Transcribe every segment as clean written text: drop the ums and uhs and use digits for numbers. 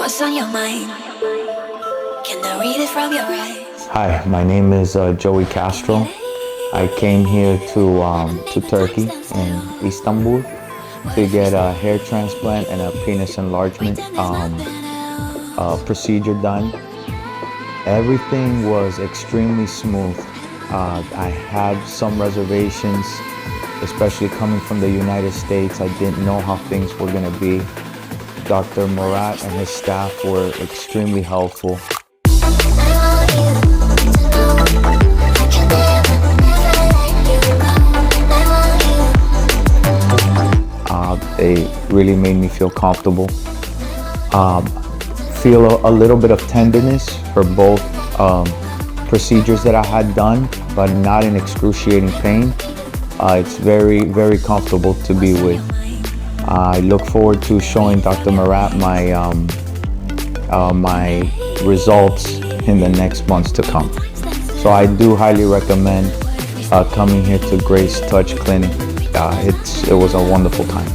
What's on your mind? Can I read it from your eyes? Hi, my name is Joey Castro. I came here to Turkey in Istanbul to get a hair transplant and a penis enlargement procedure done. Everything was extremely smooth. I had some reservations, especially coming from the United States. I didn't know how things were going to be. Dr. Murat and his staff were extremely helpful. They really made me feel comfortable. Feel a little bit of tenderness for both procedures that I had done, but not in excruciating pain. It's very, very comfortable to be with. I look forward to showing Dr. Murat my results in the next months to come. So I do highly recommend coming here to Grace Touch Clinic. It was a wonderful time.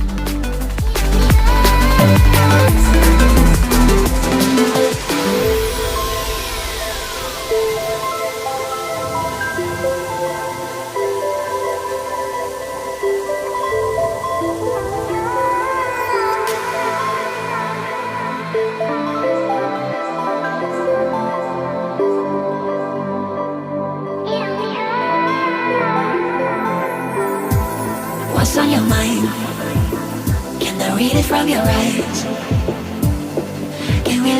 What's on your mind? Can I read it from your eyes? Can we